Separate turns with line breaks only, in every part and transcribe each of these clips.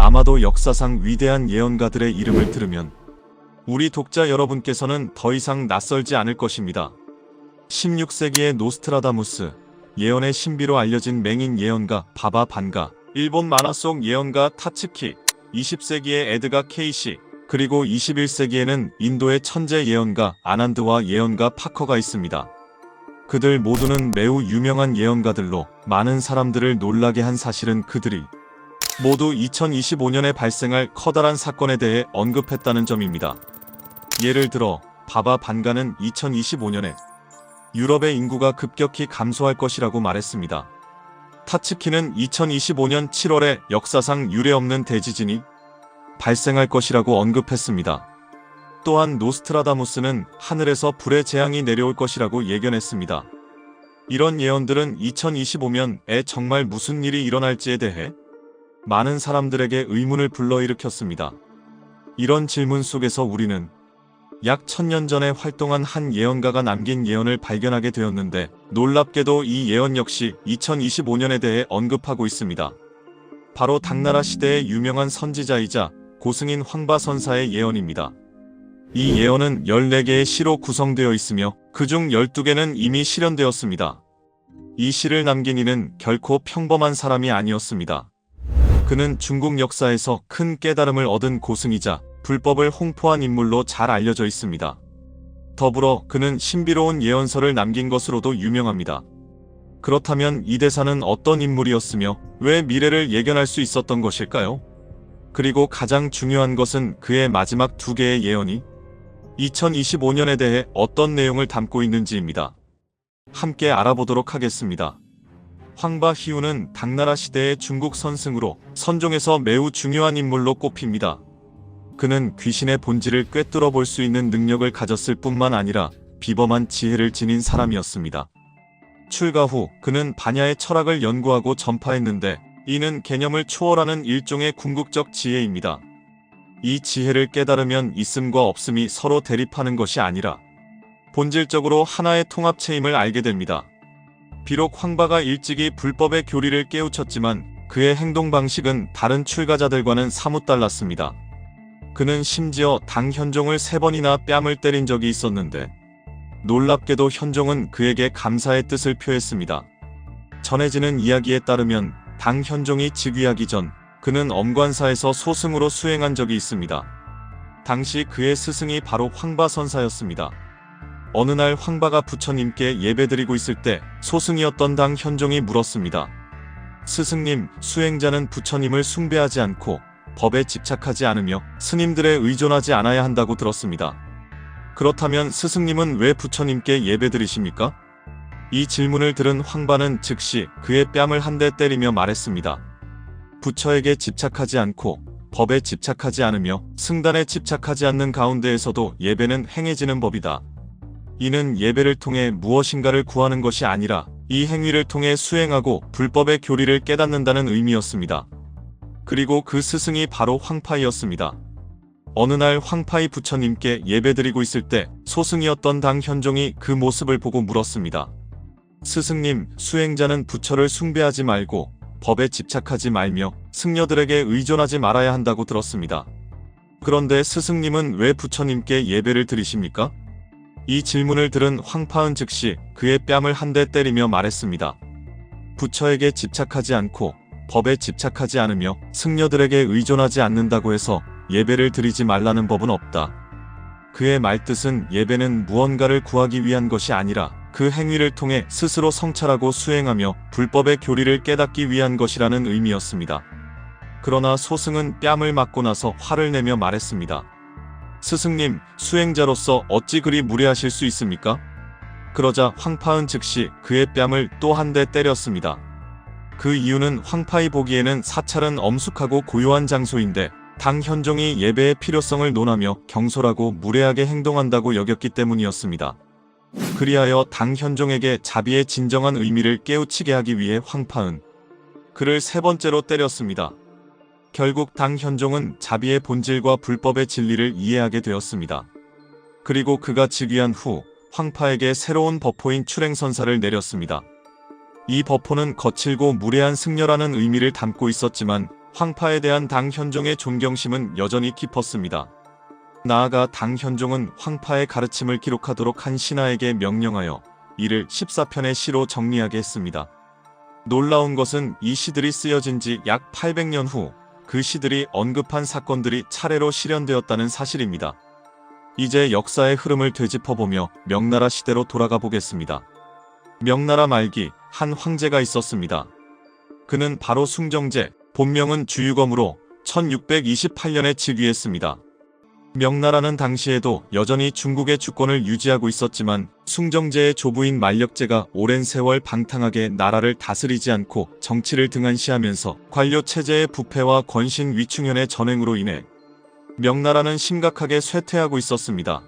아마도 역사상 위대한 예언가들의 이름을 들으면 우리 독자 여러분께서는 더 이상 낯설지 않을 것입니다. 16세기의 노스트라다무스, 예언의 신비로 알려진 맹인 예언가 바바 반가, 일본 만화 속 예언가 타츠키, 20세기의 에드가 케이시, 그리고 21세기에는 인도의 천재 예언가 아난드와 예언가 파커가 있습니다. 그들 모두는 매우 유명한 예언가들로 많은 사람들을 놀라게 한 사실은 그들이 모두 2025년에 발생할 커다란 사건에 대해 언급했다는 점입니다. 예를 들어 바바 반가는 2025년에 유럽의 인구가 급격히 감소할 것이라고 말했습니다. 타츠키는 2025년 7월에 역사상 유례없는 대지진이 발생할 것이라고 언급했습니다. 또한 노스트라다무스는 하늘에서 불의 재앙이 내려올 것이라고 예견했습니다. 이런 예언들은 2025년에 정말 무슨 일이 일어날지에 대해 많은 사람들에게 의문을 불러일으켰습니다. 이런 질문 속에서 우리는 약 1000년 전에 활동한 한 예언가가 남긴 예언을 발견하게 되었는데 놀랍게도 이 예언 역시 2025년에 대해 언급하고 있습니다. 바로 당나라 시대의 유명한 선지자이자 고승인 황바선사의 예언입니다. 이 예언은 14개의 시로 구성되어 있으며 그중 12개는 이미 실현되었습니다. 이 시를 남긴 이는 결코 평범한 사람이 아니었습니다. 그는 중국 역사에서 큰 깨달음을 얻은 고승이자 불법을 홍포한 인물로 잘 알려져 있습니다. 더불어 그는 신비로운 예언서를 남긴 것으로도 유명합니다. 그렇다면 이 대사는 어떤 인물이었으며 왜 미래를 예견할 수 있었던 것일까요? 그리고 가장 중요한 것은 그의 마지막 2개의 예언이 2025년에 대해 어떤 내용을 담고 있는지입니다. 함께 알아보도록 하겠습니다. 황바 희우는 당나라 시대의 중국 선승으로 선종에서 매우 중요한 인물로 꼽힙니다. 그는 귀신의 본질을 꿰뚫어 볼 수 있는 능력을 가졌을 뿐만 아니라 비범한 지혜를 지닌 사람이었습니다. 출가 후 그는 반야의 철학을 연구하고 전파했는데 이는 개념을 초월하는 일종의 궁극적 지혜입니다. 이 지혜를 깨달으면 있음과 없음이 서로 대립하는 것이 아니라 본질적으로 하나의 통합체임을 알게 됩니다. 비록 황바가 일찍이 불법의 교리를 깨우쳤지만 그의 행동 방식은 다른 출가자들과는 사뭇 달랐습니다. 그는 심지어 당 현종을 3번이나 뺨을 때린 적이 있었는데 놀랍게도 현종은 그에게 감사의 뜻을 표했습니다. 전해지는 이야기에 따르면 당 현종이 즉위하기 전 그는 엄관사에서 소승으로 수행한 적이 있습니다. 당시 그의 스승이 바로 황바선사였습니다. 어느 날 황바가 부처님께 예배드리고 있을 때 소승이었던 당 현종이 물었습니다. 스승님, 수행자는 부처님을 숭배하지 않고 법에 집착하지 않으며 스님들에 의존하지 않아야 한다고 들었습니다. 그렇다면 스승님은 왜 부처님께 예배드리십니까? 이 질문을 들은 황바는 즉시 그의 뺨을 한 대 때리며 말했습니다. 부처에게 집착하지 않고 법에 집착하지 않으며 승단에 집착하지 않는 가운데에서도 예배는 행해지는 법이다. 이는 예배를 통해 무엇인가를 구하는 것이 아니라 이 행위를 통해 수행하고 불법의 교리를 깨닫는다는 의미였습니다. 그리고 그 스승이 바로 황파이였습니다. 어느 날 황파이 부처님께 예배드리고 있을 때 소승이었던 당 현종이 그 모습을 보고 물었습니다. 스승님, 수행자는 부처를 숭배하지 말고 법에 집착하지 말며 승려들에게 의존하지 말아야 한다고 들었습니다. 그런데 스승님은 왜 부처님께 예배를 드리십니까? 이 질문을 들은 황파은 즉시 그의 뺨을 한 대 때리며 말했습니다. 부처에게 집착하지 않고 법에 집착하지 않으며 승려들에게 의존하지 않는다고 해서 예배를 드리지 말라는 법은 없다. 그의 말뜻은 예배는 무언가를 구하기 위한 것이 아니라 그 행위를 통해 스스로 성찰하고 수행하며 불법의 교리를 깨닫기 위한 것이라는 의미였습니다. 그러나 소승은 뺨을 맞고 나서 화를 내며 말했습니다. 스승님, 수행자로서 어찌 그리 무례하실 수 있습니까? 그러자 황파은 즉시 그의 뺨을 또 한 대 때렸습니다. 그 이유는 황파이 보기에는 사찰은 엄숙하고 고요한 장소인데 당 현종이 예배의 필요성을 논하며 경솔하고 무례하게 행동한다고 여겼기 때문이었습니다. 그리하여 당 현종에게 자비의 진정한 의미를 깨우치게 하기 위해 황파은 그를 3번째로 때렸습니다. 결국 당 현종은 자비의 본질과 불법의 진리를 이해하게 되었습니다. 그리고 그가 즉위한 후 황파에게 새로운 법포인 출행선사를 내렸습니다. 이 법포는 거칠고 무례한 승려라는 의미를 담고 있었지만 황파에 대한 당현종의 존경심은 여전히 깊었습니다. 나아가 당현종은 황파의 가르침을 기록하도록 한 신하에게 명령하여 이를 14편의 시로 정리하게 했습니다. 놀라운 것은 이 시들이 쓰여진 지 약 800년 후 그 시들이 언급한 사건들이 차례로 실현되었다는 사실입니다. 이제 역사의 흐름을 되짚어보며 명나라 시대로 돌아가 보겠습니다. 명나라 말기 한 황제가 있었습니다. 그는 바로 숭정제, 본명은 주유검으로 1628년에 즉위했습니다. 명나라는 당시에도 여전히 중국의 주권을 유지하고 있었지만 숭정제의 조부인 만력제가 오랜 세월 방탕하게 나라를 다스리지 않고 정치를 등한시하면서 관료체제의 부패와 권신 위충현의 전횡으로 인해 명나라는 심각하게 쇠퇴하고 있었습니다.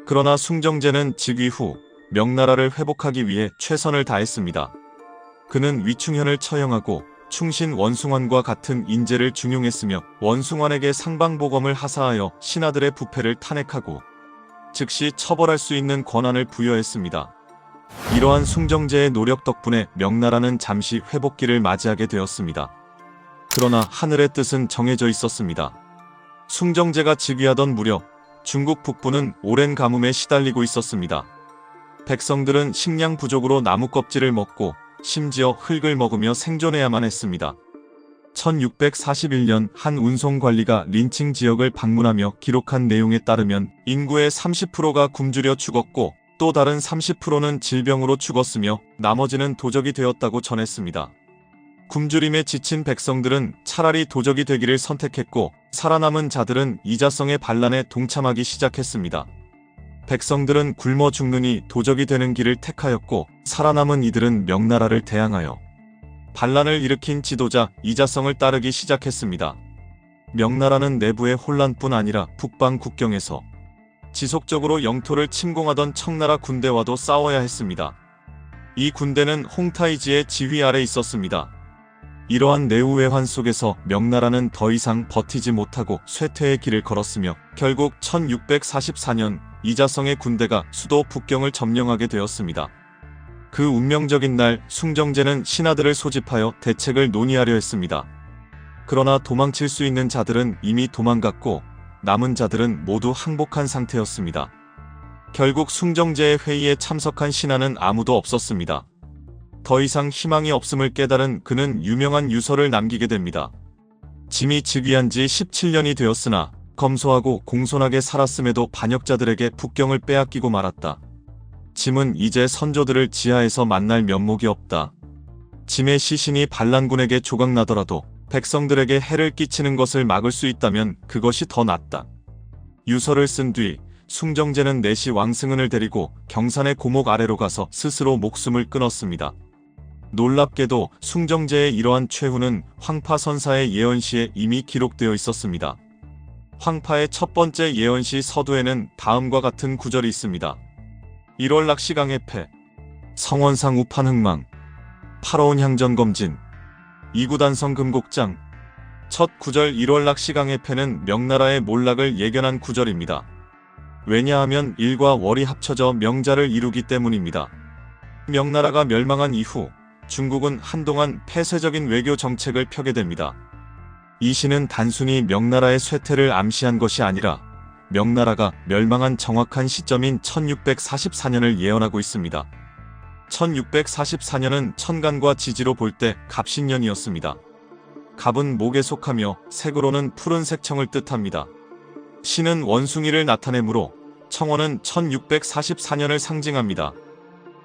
그러나 숭정제는 즉위 후 명나라를 회복하기 위해 최선을 다했습니다. 그는 위충현을 처형하고 충신 원숭환과 같은 인재를 중용했으며 원숭환에게 상방보검을 하사하여 신하들의 부패를 탄핵하고 즉시 처벌할 수 있는 권한을 부여했습니다. 이러한 숭정제의 노력 덕분에 명나라는 잠시 회복기를 맞이하게 되었습니다. 그러나 하늘의 뜻은 정해져 있었습니다. 숭정제가 즉위하던 무렵 중국 북부는 오랜 가뭄에 시달리고 있었습니다. 백성들은 식량 부족으로 나무 껍질을 먹고 심지어 흙을 먹으며 생존해야만 했습니다. 1641년 한 운송관리가 린칭 지역을 방문하며 기록한 내용에 따르면 인구의 30%가 굶주려 죽었고 또 다른 30%는 질병으로 죽었으며 나머지는 도적이 되었다고 전했습니다. 굶주림에 지친 백성들은 차라리 도적이 되기를 선택했고 살아남은 자들은 이자성의 반란에 동참하기 시작했습니다. 백성들은 굶어 죽느니 도적이 되는 길을 택하였고 살아남은 이들은 명나라를 대항하여 반란을 일으킨 지도자 이자성을 따르기 시작했습니다. 명나라는 내부의 혼란뿐 아니라 북방 국경에서 지속적으로 영토를 침공하던 청나라 군대와도 싸워야 했습니다. 이 군대는 홍타이지의 지휘 아래 있었습니다. 이러한 내우외환 속에서 명나라는 더 이상 버티지 못하고 쇠퇴의 길을 걸었으며 결국 1644년 이자성의 군대가 수도 북경을 점령하게 되었습니다. 그 운명적인 날 숭정제는 신하들을 소집하여 대책을 논의하려 했습니다. 그러나 도망칠 수 있는 자들은 이미 도망갔고 남은 자들은 모두 항복한 상태였습니다. 결국 숭정제의 회의에 참석한 신하는 아무도 없었습니다. 더 이상 희망이 없음을 깨달은 그는 유명한 유서를 남기게 됩니다. 짐이 즉위한 지 17년이 되었으나 검소하고 공손하게 살았음에도 반역자들에게 북경을 빼앗기고 말았다. 짐은 이제 선조들을 지하에서 만날 면목이 없다. 짐의 시신이 반란군에게 조각나더라도 백성들에게 해를 끼치는 것을 막을 수 있다면 그것이 더 낫다. 유서를 쓴 뒤 숭정제는 내시 왕승은을 데리고 경산의 고목 아래로 가서 스스로 목숨을 끊었습니다. 놀랍게도 숭정제의 이러한 최후는 황파선사의 예언시에 이미 기록되어 있었습니다. 황파의 첫 번째 예언시 서두에는 다음과 같은 구절이 있습니다. 1월 락시강의 패, 성원상 우판흥망, 파러온 향전검진, 이구단성 금곡장. 첫 구절 1월 락시강의 패는 명나라의 몰락을 예견한 구절입니다. 왜냐하면 일과 월이 합쳐져 명자를 이루기 때문입니다. 명나라가 멸망한 이후 중국은 한동안 폐쇄적인 외교 정책을 펴게 됩니다. 이 시는 단순히 명나라의 쇠퇴를 암시한 것이 아니라 명나라가 멸망한 정확한 시점인 1644년을 예언하고 있습니다. 1644년은 천간과 지지로 볼 때 갑신년이었습니다. 갑은 목에 속하며 색으로는 푸른색 청을 뜻합니다. 시는 원숭이를 나타내므로 청원은 1644년을 상징합니다.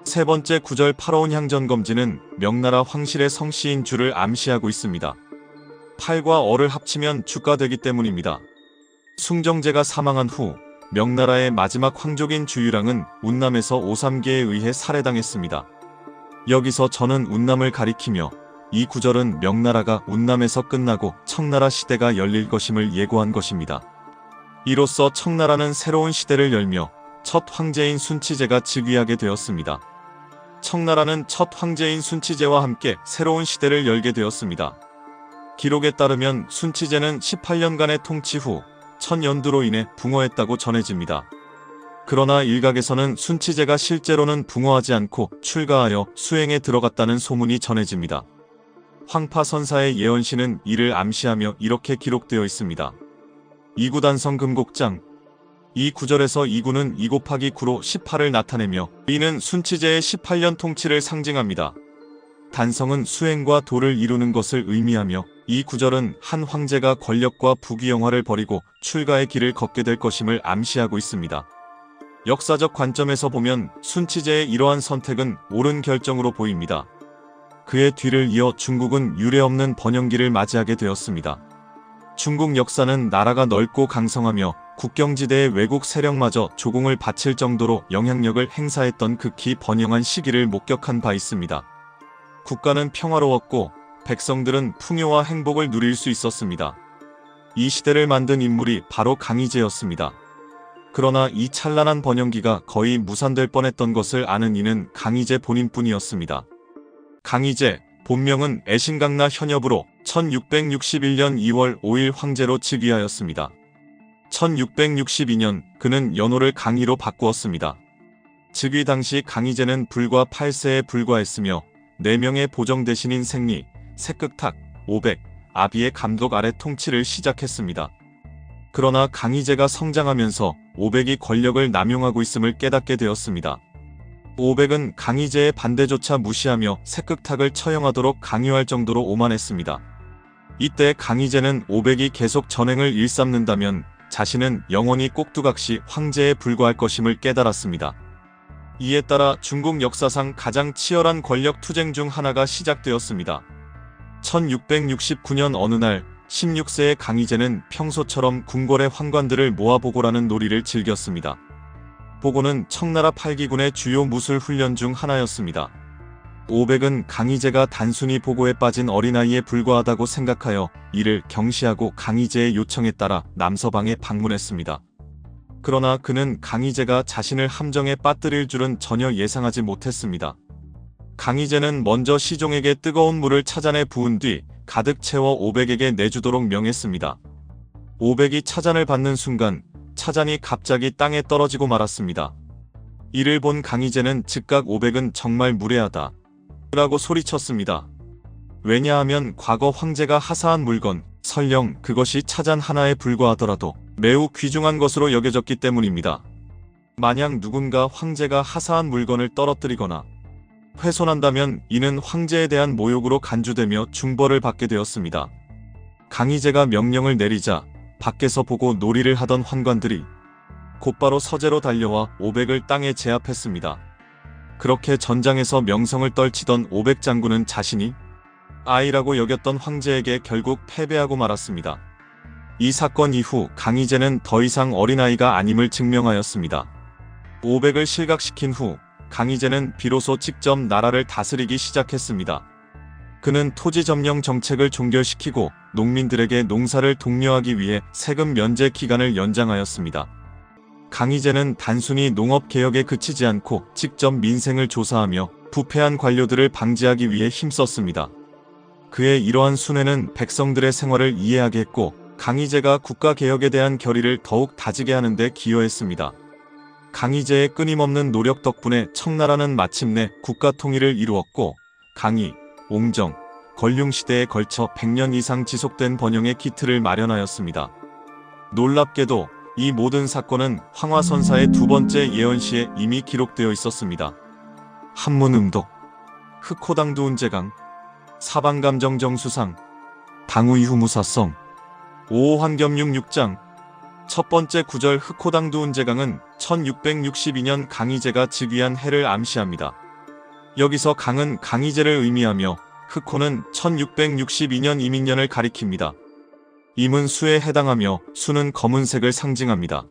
세 번째 구절 파러온 향전검진은 명나라 황실의 성씨인 주를 암시하고 있습니다. 팔과 어를 합치면 주가 되기 때문입니다. 숭정제가 사망한 후 명나라의 마지막 황족인 주유랑은 운남에서 오삼계에 의해 살해당했습니다. 여기서 저는 운남을 가리키며 이 구절은 명나라가 운남에서 끝나고 청나라 시대가 열릴 것임을 예고한 것입니다. 이로써 청나라는 새로운 시대를 열며 첫 황제인 순치제가 즉위하게 되었습니다. 청나라는 첫 황제인 순치제와 함께 새로운 시대를 열게 되었습니다. 기록에 따르면 순치제는 18년간의 통치 후 천연두로 인해 붕어했다고 전해집니다. 그러나 일각에서는 순치제가 실제로는 붕어하지 않고 출가하여 수행에 들어갔다는 소문이 전해집니다. 황파선사의 예언시는 이를 암시하며 이렇게 기록되어 있습니다. 이구단성 금곡장. 이 구절에서 2구는 2 곱하기 9로 18을 나타내며 이는 순치제의 18년 통치를 상징합니다. 단성은 수행과 도를 이루는 것을 의미하며 이 구절은 한 황제가 권력과 부귀영화를 버리고 출가의 길을 걷게 될 것임을 암시하고 있습니다. 역사적 관점에서 보면 순치제의 이러한 선택은 옳은 결정으로 보입니다. 그의 뒤를 이어 중국은 유례없는 번영기를 맞이하게 되었습니다. 중국 역사는 나라가 넓고 강성하며 국경지대의 외국 세력마저 조공을 바칠 정도로 영향력을 행사했던 극히 번영한 시기를 목격한 바 있습니다. 국가는 평화로웠고 백성들은 풍요와 행복을 누릴 수 있었습니다. 이 시대를 만든 인물이 바로 강희제였습니다. 그러나 이 찬란한 번영기가 거의 무산될 뻔했던 것을 아는 이는 강희제 본인뿐이었습니다. 강희제, 본명은 애신강나 현엽으로 1661년 2월 5일 황제로 즉위하였습니다. 1662년 그는 연호를 강희로 바꾸었습니다. 즉위 당시 강희제는 불과 8세에 불과했으며 4명의 보정 대신인 생리, 색극탁, 오백, 아비의 감독 아래 통치를 시작했습니다. 그러나 강희제가 성장하면서 오백이 권력을 남용하고 있음을 깨닫게 되었습니다. 오백은 강희제의 반대조차 무시하며 색극탁을 처형하도록 강요할 정도로 오만했습니다. 이때 강희제는 오백이 계속 전횡을 일삼는다면 자신은 영원히 꼭두각시 황제에 불과할 것임을 깨달았습니다. 이에 따라 중국 역사상 가장 치열한 권력 투쟁 중 하나가 시작되었습니다. 1669년 어느 날 16세의 강희제는 평소처럼 궁궐의 환관들을 모아보고라는 놀이를 즐겼습니다. 보고는 청나라 8기군의 주요 무술 훈련 중 하나였습니다. 오백은 강희제가 단순히 보고에 빠진 어린아이에 불과하다고 생각하여 이를 경시하고 강희제의 요청에 따라 남서방에 방문했습니다. 그러나 그는 강희제가 자신을 함정에 빠뜨릴 줄은 전혀 예상하지 못했습니다. 강희제는 먼저 시종에게 뜨거운 물을 차잔에 부은 뒤 가득 채워 오백에게 내주도록 명했습니다. 오백이 차잔을 받는 순간 차잔이 갑자기 땅에 떨어지고 말았습니다. 이를 본 강희제는 즉각 오백은 정말 무례하다 라고 소리쳤습니다. 왜냐하면 과거 황제가 하사한 물건, 설령 그것이 차잔 하나에 불과하더라도 매우 귀중한 것으로 여겨졌기 때문입니다. 만약 누군가 황제가 하사한 물건을 떨어뜨리거나 훼손한다면 이는 황제에 대한 모욕으로 간주되며 중벌을 받게 되었습니다. 강희제가 명령을 내리자 밖에서 보고 놀이를 하던 환관들이 곧바로 서재로 달려와 오백을 땅에 제압했습니다. 그렇게 전장에서 명성을 떨치던 오백 장군은 자신이 아이라고 여겼던 황제에게 결국 패배하고 말았습니다. 이 사건 이후 강희제는 더 이상 어린아이가 아님을 증명하였습니다. 오백을 실각시킨 후 강희제는 비로소 직접 나라를 다스리기 시작했습니다. 그는 토지 점령 정책을 종결시키고 농민들에게 농사를 독려하기 위해 세금 면제 기간을 연장하였습니다. 강희제는 단순히 농업개혁에 그치지 않고 직접 민생을 조사하며 부패한 관료들을 방지하기 위해 힘썼습니다. 그의 이러한 순회는 백성들의 생활을 이해하게 했고 강희제가 국가개혁에 대한 결의를 더욱 다지게 하는 데 기여했습니다. 강희제의 끊임없는 노력 덕분에 청나라는 마침내 국가 통일을 이루었고 강희, 옹정, 걸륭 시대에 걸쳐 100년 이상 지속된 번영의 기틀을 마련하였습니다. 놀랍게도 이 모든 사건은 황화선사의 두 번째 예언시에 이미 기록되어 있었습니다. 한문음독, 흑호당두운제강, 사방감정정수상, 당우이후무사성, 오호환겸융 6장. 첫 번째 구절 흑호당두운제강은 1662년 강희제가 즉위한 해를 암시합니다. 여기서 강은 강희제를 의미하며 흑호는 1662년 이민년을 가리킵니다. 임은 수에 해당하며 수는 검은색을 상징합니다.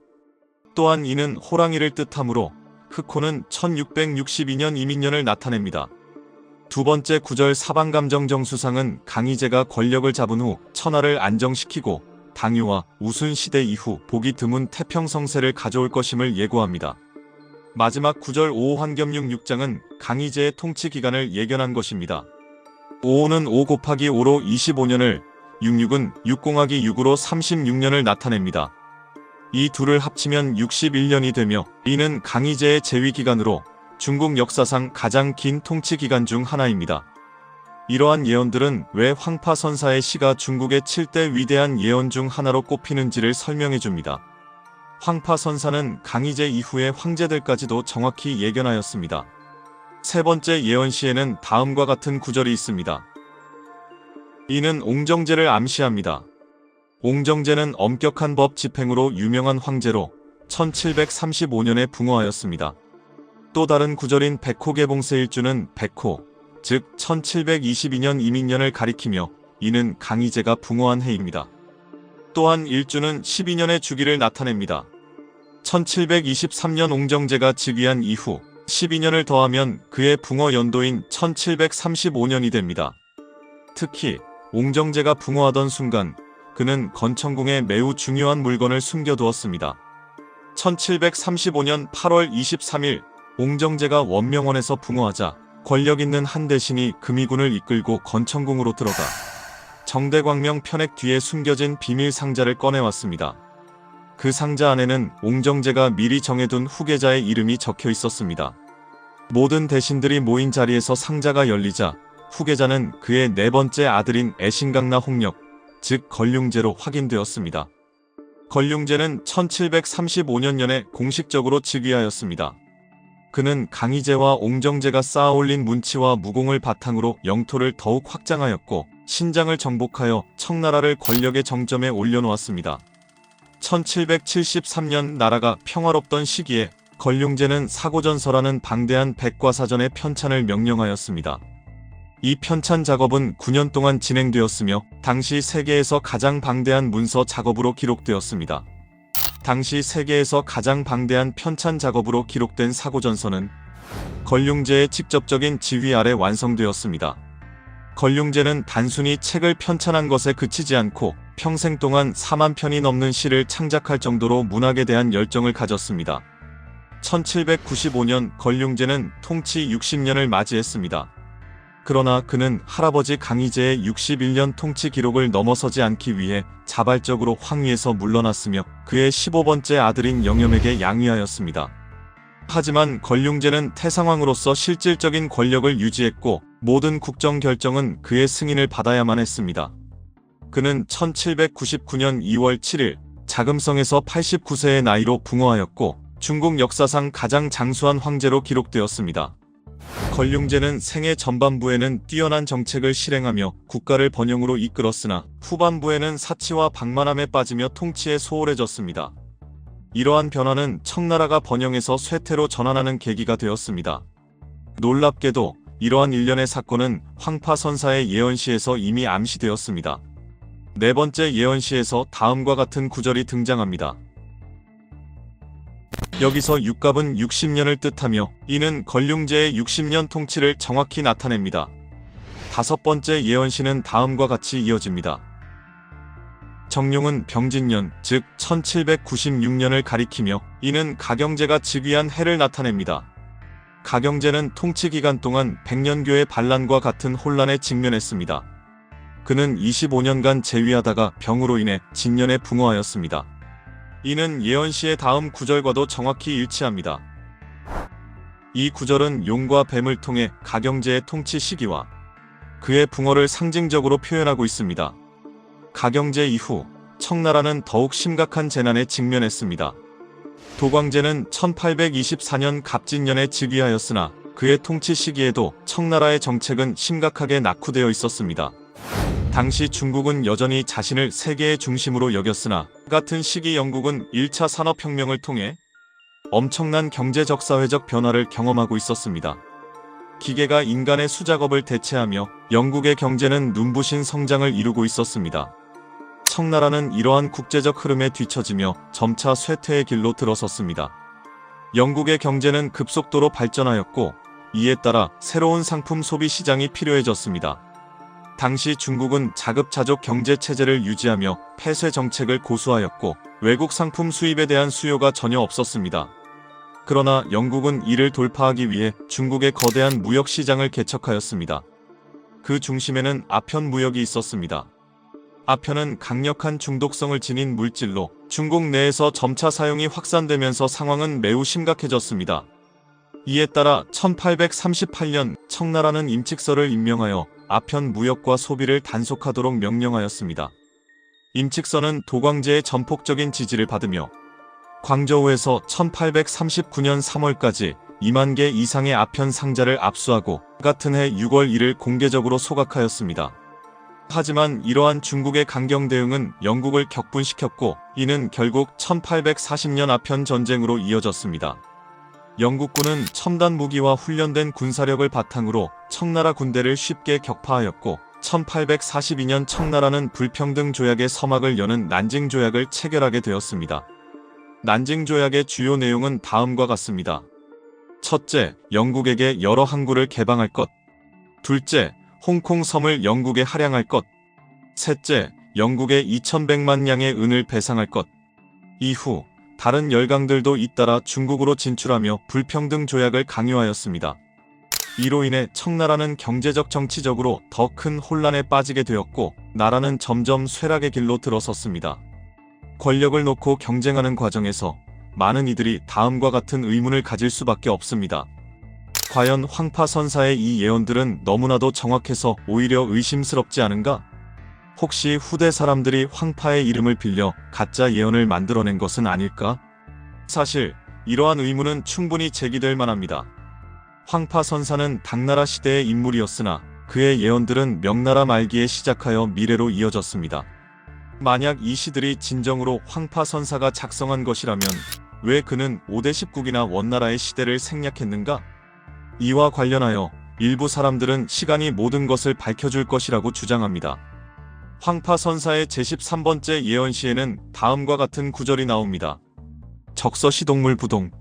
또한 이는 호랑이를 뜻하므로 흑호는 1662년 이민년을 나타냅니다. 두 번째 구절 사방감정정수상은 강희제가 권력을 잡은 후 천하를 안정시키고 당유와 우순시대 이후 보기 드문 태평성세를 가져올 것임을 예고합니다. 마지막 구절 오호환겸융 6장은 강희제의 통치 기간을 예견한 것입니다. 5호는 5 곱하기 5로 25년을, 66은 6 곱하기 6으로 36년을 나타냅니다. 이 둘을 합치면 61년이 되며 이는 강희제의 재위 기간으로 중국 역사상 가장 긴 통치 기간 중 하나입니다. 이러한 예언들은 왜 황파선사의 시가 중국의 7대 위대한 예언 중 하나로 꼽히는지를 설명해 줍니다. 황파선사는 강희제 이후의 황제들까지도 정확히 예견하였습니다. 세 번째 예언시에는 다음과 같은 구절이 있습니다. 이는 옹정제를 암시합니다. 옹정제는 엄격한 법 집행으로 유명한 황제로 1735년에 붕어하였습니다. 또 다른 구절인 백호개봉세일주는 백호, 즉 1722년 이민년을 가리키며 이는 강희제가 붕어한 해입니다. 또한 일주는 12년의 주기를 나타냅니다. 1723년 옹정제가 즉위한 이후 12년을 더하면 그의 붕어 연도인 1735년이 됩니다. 특히 옹정제가 붕어하던 순간 그는 건천궁에 매우 중요한 물건을 숨겨두었습니다. 1735년 8월 23일 옹정제가 원명원에서 붕어하자 권력 있는 한 대신이 금이군을 이끌고 건천궁으로 들어가 정대광명 편액 뒤에 숨겨진 비밀 상자를 꺼내왔습니다. 그 상자 안에는 옹정제가 미리 정해둔 후계자의 이름이 적혀 있었습니다. 모든 대신들이 모인 자리에서 상자가 열리자 후계자는 그의 네 번째 아들인 애신강나 홍역, 즉 걸륭제로 확인되었습니다. 걸륭제는 1735년년에 공식적으로 즉위하였습니다. 그는 강희제와 옹정제가 쌓아올린 문치와 무공을 바탕으로 영토를 더욱 확장하였고 신장을 정복하여 청나라를 권력의 정점에 올려놓았습니다. 1773년 나라가 평화롭던 시기에 걸륭제는 사고전서라는 방대한 백과사전의 편찬을 명령하였습니다. 이 편찬 작업은 9년 동안 진행되었으며 당시 세계에서 가장 방대한 문서 작업으로 기록되었습니다. 당시 세계에서 가장 방대한 편찬 작업으로 기록된 사고전서는 걸륭제의 직접적인 지휘 아래 완성되었습니다. 걸륭제는 단순히 책을 편찬한 것에 그치지 않고 평생 동안 4만 편이 넘는 시를 창작할 정도로 문학에 대한 열정을 가졌습니다. 1795년 걸륭제는 통치 60년을 맞이했습니다. 그러나 그는 할아버지 강희제의 61년 통치 기록을 넘어서지 않기 위해 자발적으로 황위에서 물러났으며 그의 15번째 아들인 영염에게 양위하였습니다. 하지만 걸륭제는 태상왕으로서 실질적인 권력을 유지했고 모든 국정 결정은 그의 승인을 받아야만 했습니다. 그는 1799년 2월 7일 자금성에서 89세의 나이로 붕어하였고 중국 역사상 가장 장수한 황제로 기록되었습니다. 걸륭제는 생애 전반부에는 뛰어난 정책을 실행하며 국가를 번영으로 이끌었으나 후반부에는 사치와 방만함에 빠지며 통치에 소홀해졌습니다. 이러한 변화는 청나라가 번영에서 쇠퇴로 전환하는 계기가 되었습니다. 놀랍게도 이러한 일련의 사건은 황파선사의 예언시에서 이미 암시되었습니다. 네 번째 예언시에서 다음과 같은 구절이 등장합니다. 여기서 육갑은 60년을 뜻하며 이는 걸륭제의 60년 통치를 정확히 나타냅니다. 다섯 번째 예언시는 다음과 같이 이어집니다. 정룡은 병진년, 즉 1796년을 가리키며 이는 가경제가 즉위한 해를 나타냅니다. 가경제는 통치 기간 동안 백년교의 반란과 같은 혼란에 직면했습니다. 그는 25년간 재위하다가 병으로 인해 진년에 붕어하였습니다. 이는 예언시의 다음 구절과도 정확히 일치합니다. 이 구절은 용과 뱀을 통해 가경제의 통치 시기와 그의 붕어를 상징적으로 표현하고 있습니다. 가경제 이후 청나라는 더욱 심각한 재난에 직면했습니다. 도광제는 1824년 갑진년에 즉위하였으나 그의 통치 시기에도 청나라의 정책은 심각하게 낙후되어 있었습니다. 당시 중국은 여전히 자신을 세계의 중심으로 여겼으나 같은 시기 영국은 1차 산업혁명을 통해 엄청난 경제적 사회적 변화를 경험하고 있었습니다. 기계가 인간의 수작업을 대체하며 영국의 경제는 눈부신 성장을 이루고 있었습니다. 청나라는 이러한 국제적 흐름에 뒤처지며 점차 쇠퇴의 길로 들어섰습니다. 영국의 경제는 급속도로 발전하였고 이에 따라 새로운 상품 소비 시장이 필요해졌습니다. 당시 중국은 자급자족 경제체제를 유지하며 폐쇄 정책을 고수하였고 외국 상품 수입에 대한 수요가 전혀 없었습니다. 그러나 영국은 이를 돌파하기 위해 중국의 거대한 무역시장을 개척하였습니다. 그 중심에는 아편 무역이 있었습니다. 아편은 강력한 중독성을 지닌 물질로 중국 내에서 점차 사용이 확산되면서 상황은 매우 심각해졌습니다. 이에 따라 1838년 청나라는 임칙서를 임명하여 아편 무역과 소비를 단속하도록 명령하였습니다. 임칙선은 도광제의 전폭적인 지지를 받으며 광저우에서 1839년 3월까지 2만 개 이상의 아편 상자를 압수하고 같은 해 6월 1일 공개적으로 소각하였습니다. 하지만 이러한 중국의 강경 대응은 영국을 격분시켰고 이는 결국 1840년 아편 전쟁으로 이어졌습니다. 영국군은 첨단 무기와 훈련된 군사력을 바탕으로 청나라 군대를 쉽게 격파하였고 1842년 청나라는 불평등 조약의 서막을 여는 난징 조약을 체결하게 되었습니다. 난징 조약의 주요 내용은 다음과 같습니다. 첫째, 영국에게 여러 항구를 개방할 것. 둘째, 홍콩 섬을 영국에 할양할 것. 셋째, 영국에 2100만 냥의 은을 배상할 것. 이후 다른 열강들도 잇따라 중국으로 진출하며 불평등 조약을 강요하였습니다. 이로 인해 청나라는 경제적 정치적으로 더 큰 혼란에 빠지게 되었고 나라는 점점 쇠락의 길로 들어섰습니다. 권력을 놓고 경쟁하는 과정에서 많은 이들이 다음과 같은 의문을 가질 수밖에 없습니다. 과연 황파선사의 이 예언들은 너무나도 정확해서 오히려 의심스럽지 않은가? 혹시 후대 사람들이 황파의 이름을 빌려 가짜 예언을 만들어낸 것은 아닐까? 사실 이러한 의문은 충분히 제기될 만합니다. 황파선사는 당나라 시대의 인물이었으나 그의 예언들은 명나라 말기에 시작하여 미래로 이어졌습니다. 만약 이 시들이 진정으로 황파선사가 작성한 것이라면 왜 그는 5대 10국이나 원나라의 시대를 생략했는가? 이와 관련하여 일부 사람들은 시간이 모든 것을 밝혀줄 것이라고 주장합니다. 황파선사의 제13번째 예언시에는 다음과 같은 구절이 나옵니다. 적서시동물 부동,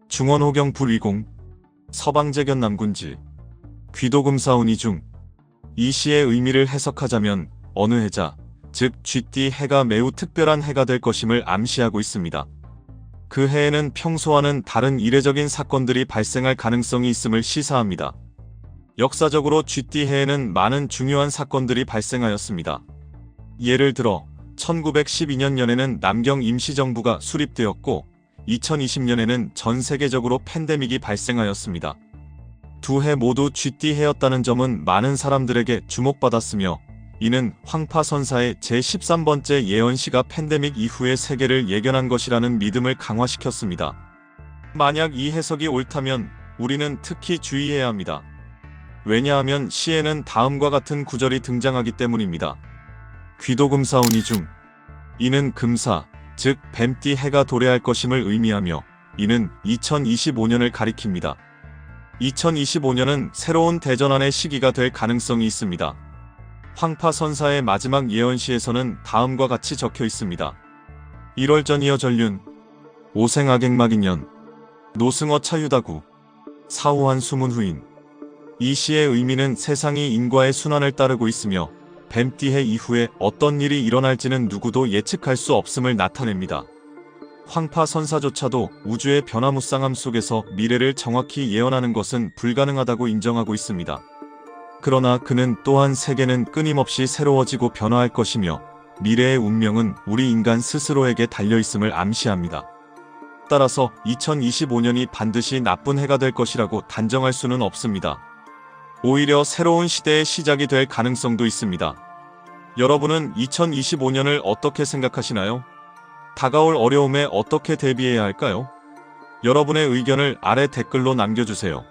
중원호경 불위공, 서방제견 남군지, 귀도금사운이 중. 이 시의 의미를 해석하자면 어느 해자, 즉 쥐띠 해가 매우 특별한 해가 될 것임을 암시하고 있습니다. 그 해에는 평소와는 다른 이례적인 사건들이 발생할 가능성이 있음을 시사합니다. 역사적으로 쥐띠 해에는 많은 중요한 사건들이 발생하였습니다. 예를 들어 1912년에는 남경 임시정부가 수립되었고 2020년에는 전 세계적으로 팬데믹이 발생하였습니다. 두 해 모두 쥐띠 해였다는 점은 많은 사람들에게 주목받았으며 이는 황파선사의 제13번째 예언시가 팬데믹 이후의 세계를 예견한 것이라는 믿음을 강화시켰습니다. 만약 이 해석이 옳다면 우리는 특히 주의해야 합니다. 왜냐하면 시에는 다음과 같은 구절이 등장하기 때문입니다. 귀도금사운이 중. 이는 금사, 즉 뱀띠 해가 도래할 것임을 의미하며 이는 2025년을 가리킵니다. 2025년은 새로운 대전환의 시기가 될 가능성이 있습니다. 황파선사의 마지막 예언시에서는 다음과 같이 적혀 있습니다. 1월 전이여 전륜, 오생악액막인년, 노승어 차유다구, 사후한 수문후인. 이 시의 의미는 세상이 인과의 순환을 따르고 있으며 뱀띠해 이후에 어떤 일이 일어날지는 누구도 예측할 수 없음을 나타냅니다. 황파선사조차도 우주의 변화무쌍함 속에서 미래를 정확히 예언하는 것은 불가능하다고 인정하고 있습니다. 그러나 그는 또한 세계는 끊임없이 새로워지고 변화할 것이며 미래의 운명은 우리 인간 스스로에게 달려있음을 암시합니다. 따라서 2025년이 반드시 나쁜 해가 될 것이라고 단정할 수는 없습니다. 오히려 새로운 시대의 시작이 될 가능성도 있습니다. 여러분은 2025년을 어떻게 생각하시나요? 다가올 어려움에 어떻게 대비해야 할까요? 여러분의 의견을 아래 댓글로 남겨주세요.